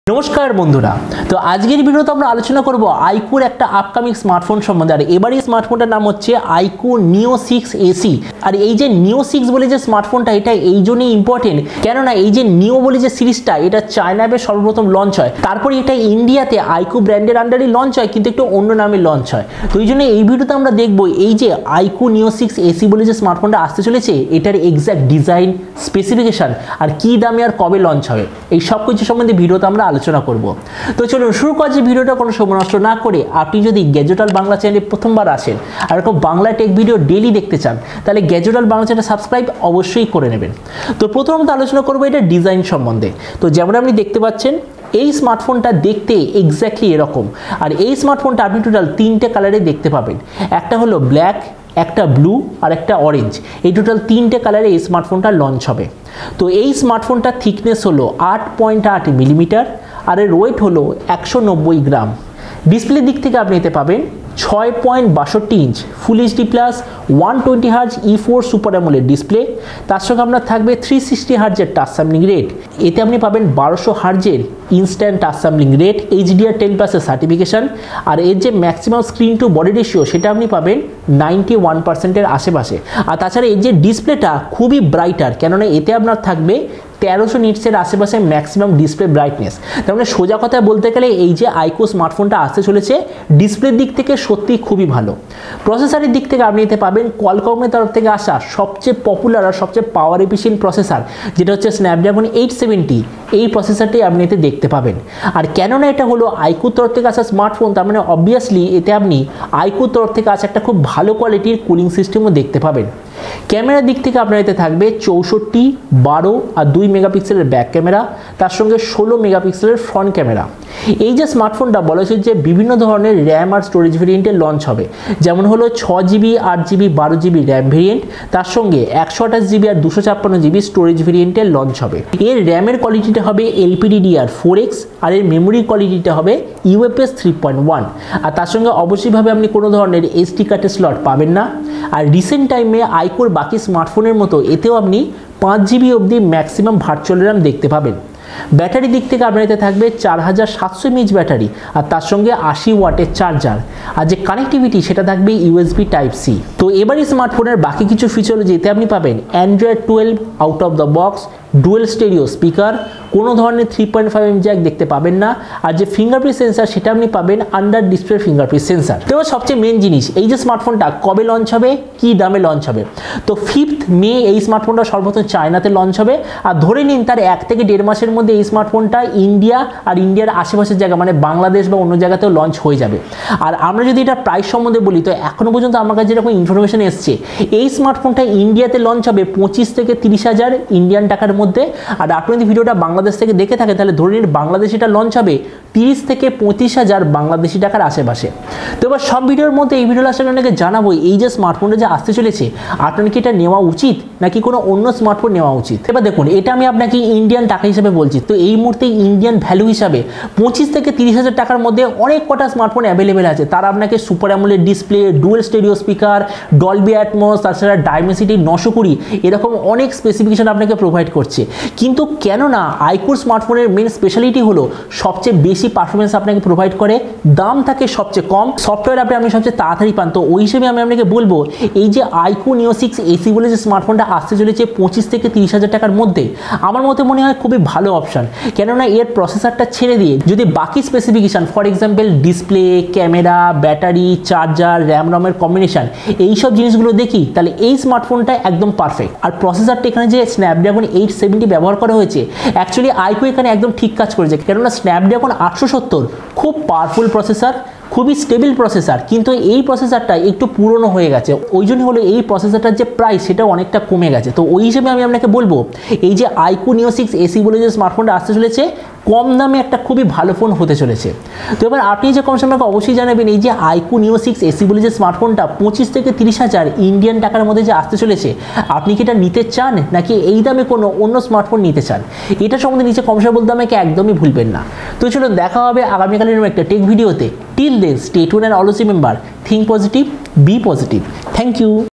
नमस्कार बंधुरा तो आजकेर भिडियोते आमरा आलोचना करब आईकूर एक आपकामिंग स्मार्टफोन सम्बन्धे और एबार এই স্মার্টফোনটার নাম হচ্ছে IQOO Neo 6 AC আর এই যে Neo 6 বলে যে স্মার্টফোনটা এটা এই জন্যই ইম্পর্টেন্ট কেন না এই যে Neo বলে যে সিরিজটা এটা চায়নাতে সর্বপ্রথম লঞ্চ হয় তারপর এটা ইন্ডিয়াতে IQOO ব্র্যান্ডের আন্ডারে লঞ্চ হয় কিন্তু একটু অন্য নামে লঞ্চ হয় তো এইজন্য এই ভিডিওতে আমরা দেখব এই যে IQOO Neo 6 AC বলে যে স্মার্টফোনটা আসতে চলেছে এটার এক্সাক্ট ডিজাইন স্পেসিফিকেশন আর কি দামে আর কবে লঞ্চ হবে এই সব কিছু সম্বন্ধে ভিডিওতে আমরা আলোচনা করব তো চলুন শুরু করা যে ভিডিওটা কোনো সময় নষ্ট না করে আপনি যদি গ্যাজেটওয়াল বাংলা চ্যানেলে প্রথমবার আসেন আর এরকম বাংলা টেক ভিডিও ডেইলি দেখতে চান তাহলে গ্যাজেটওয়াল বাংলা চ্যানেল সাবস্ক্রাইব অবশ্যই করে নেবেন তো প্রথমত আলোচনা করব এটা ডিজাইন সম্বন্ধে তো যেমন আপনি দেখতে পাচ্ছেন এই স্মার্টফোনটা দেখতে এক্স্যাক্টলি এরকম আর এই স্মার্টফোনটা আপনি টোটাল তিনটে কালারে দেখতে পাবেন একটা হলো ব্ল্যাক একটা ব্লু আর একটা অরেঞ্জ এই টোটাল তিনটে কালারে এই স্মার্টফোনটা লঞ্চ হবে তো এই স্মার্টফোনটার থিকনেস হলো 8.8 মিলিমিটার আর এর ওয়েট হলো 190 গ্রাম ডিসপ্লে দিক থেকে আপনি এতে পাবেন 6.62 inch full HD plus 120 hertz E4 super AMOLED display তার সঙ্গে আপনার থাকবে 360 হার্জের টাচ স্যাম্পলিং রেট এতে আপনি পাবেন 1200 হার্জের instant touch sampling rate HDR10+ certification আর এর যে maximum screen to body ratio সেটা আপনি পাবেন 91% এর আশেপাশে আর তাছাড়া এই যে ডিসপ্লেটা খুবই ব্রাইটার কেননা এতে আপনার থাকবে 1300 নিটসের আশেপাশে ম্যাক্সিমাম ডিসপ্লে ব্রাইটনেস তার মানে সোজা কথা বলতে গেলে এই যে IQOO স্মার্টফোনটা আসতে চলেছে ডিসপ্লের দিক থেকে সত্যি খুবই ভালো প্রসেসরের দিক থেকে আপনি এতে পাবেন কোয়ালকমের তরফ থেকে আসা সবচেয়ে পপুলার আর সবচেয়ে পাওয়ার এফিশিয়েন্ট প্রসেসর যেটা হচ্ছে স্ন্যাপড্রাগন 870 এই প্রসেসরটি আপনি এতে দেখতে পাবেন আর কেননা এটা হলো IQOO তরফ থেকে আসা স্মার্টফোন তার মানে অবভিয়াসলি এতে আপনি IQOO তরফ থেকে আসা একটা খুব ভালো কোয়ালিটির কুলিং সিস্টেমও দেখতে পাবেন ক্যামেরার দিক থেকে আপনার এতে থাকবে 64, 12 আর 2 মেগাপিক্সেলের ব্যাক ক্যামেরা তার সঙ্গে 16 মেগাপিক্সেলের ফ্রন্ট ক্যামেরা এই যে স্মার্টফোনটা বলা হচ্ছে যে বিভিন্ন ধরনের র্যাম আর স্টোরেজ ভেরিয়েন্টে লঞ্চ হবে যেমন হলো 6GB 8GB 12GB RAM variant তার সঙ্গে 128GB আর 256GB স্টোরেজ ভেরিয়েন্টে লঞ্চ হবে এর র্যামের কোয়ালিটিটা হবে LPDDR4X আর এর মেমোরি কোয়ালিটিটা হবে UFS 3.1 আর তার সঙ্গে অবশ্যইভাবে আপনি কোনো ধরনের SD কার্ডের স্লট পাবেন না আর রিসেন্ট টাইমে IQOOর বাকি স্মার্টফোনের মতো এতেও আপনি 5GB অবধি ম্যাক্সিমাম ভার্চুয়াল র্যাম দেখতে পাবেন ব্যাটারি দিক থেকে আপনার এতে থাকবে 4700 mAh ব্যাটারি আর তার সঙ্গে 80 ওয়াটের চার্জার আর যে কানেক্টিভিটি সেটা থাকবে USB Type-C তো এবারই স্মার্টফোনের বাকি কিছু ফিচার যেতে আপনি পাবেন Android 12 out of the box dual stereo speaker কোনো ধরনের 3.5mm জ্যাক দেখতে পাবেন না আর যে ফিঙ্গারপ্রিন্ট সেন্সার সেটা আপনি পাবেন আন্ডার ডিসপ্লে ফিঙ্গারপ্রিন্ট সেন্সার তো সবচেয়ে মেন জিনিস এই যে স্মার্টফোনটা কবে লঞ্চ হবে কি দামে লঞ্চ হবে তো 5th মে এই স্মার্টফোনটা সর্বপ্রথম চায়নাতে লঞ্চ হবে আর ধরে নিন তার 1 থেকে 1.5 মাসের মধ্যে এই স্মার্টফোনটা ইন্ডিয়া আর ইন্ডিয়ার আশেপাশের জায়গা মানে বাংলাদেশ বা অন্য জায়গাতেও লঞ্চ হয়ে যাবে আর আমরা যদি এটা প্রাইস সম্বন্ধে বলি তো এখনো পর্যন্ত আমার কাছে যেরকম ইনফরমেশন এসছে এই স্মার্টফোনটা ইন্ডিয়াতে লঞ্চ হবে 25 থেকে 30,000 ইন্ডিয়ান টাকার মধ্যে আর আপনি যদি ভিডিওটা বাংলাদেশ থেকে দেখে থাকেন তাহলে ধরে নিন বাংলাদেশে এটা লঞ্চ হবে 30 থেকে 35,000 বাংলাদেশি টাকার আশেপাশে তো এবার সব ভিডিওর মধ্যে এই ভিডিওর আসলে আপনাকে জানাবো এই যে স্মার্টফোনটা যে আসতে চলেছে আপনার কি এটা নেওয়া উচিত নাকি কোনো অন্য স্মার্টফোন নেওয়া উচিত এবার দেখুন এটা আমি আপনাকে ইন্ডিয়ান টাকা হিসেবে বলছি তো এই মুহূর্তে ইন্ডিয়ান ভ্যালু হিসাবে 25 থেকে 30,000 টাকার মধ্যে অনেক কটা স্মার্টফোন অ্যাভেলেবেল আছে তারা আপনাকে super AMOLED display dual stereo speaker Dolby atoms তাছাড়া ডাইমেনসিটি 920 এরকম অনেক স্পেসিফিকেশন আপনাকে প্রোভাইড করছে কিন্তু কেননা IQOO স্মার্টফোনের মেন স্পেশালিটি হলো সবচেয়ে বেশি পারফরমেন্স আপনাকে প্রোভাইড করে দাম থাকে সবচেয়ে কম সফটওয়্যার আপনি সবচেয়ে তাড়াতাড়ি পান তো ওই হিসেবে আমি আপনাকে বলবো এই যে IQOO Neo 6 AC বলে যে স্মার্টফোনটা আসতে চলেছে 25 থেকে 30,000 টাকার মধ্যে আমার মতে মনে হয় খুবই ভালো অপশন কেননা এর প্রসেসরটা ছেড়ে দিয়ে যদি বাকি specification for example display camera battery charger RAM রমের কম্বিনেশন এইসব জিনিসগুলো দেখি তাহলে এই স্মার্টফোনটা একদম পারফেক্ট আর প্রসেসরটা এখানে যে স্ন্যাপড্রাগন 870 ব্যবহার করা হয়েছে অ্যাকচুয়ালি IQOO এখানে একদম ঠিক কাজ করেছে কেননা স্ন্যাপড্রাগন 870 খুব পাওয়ারফুল প্রসেসর খুবই স্টেবল প্রসেসর কিন্তু এই প্রসেসরটা একটু পুরনো হয়ে গেছে ওই জন্য হলো এই প্রসেসরটার যে প্রাইস সেটা অনেকটা কমে গেছে তো ওই হিসেবে আমি আপনাকে বলবো এই যে IQOO Neo 6 AC বলে যে স্মার্টফোনটা আসতে চলেছে কম দামে একটা খুবই ভালো ফোন হতে চলেছে তো এবার আপনি যে কম সময় অবশ্যই জানাবেন এই যে IQOO Neo 6 AC বলে যে স্মার্টফোনটা 25 থেকে 30,000 ইন্ডিয়ান টাকার মধ্যে যে আসতে চলেছে আপনি কি এটা নিতে চান নাকি এই দামে কোনো অন্য স্মার্টফোন নিতে চান এটা সম্বন্ধে নিচে কম সময় বলতে আমাকে একদমই ভুলবেন না তো চলুন দেখা হবে আগামীকালের একটা টেক ভিডিওতে till then stay tuned and always remember think positive be positive thank you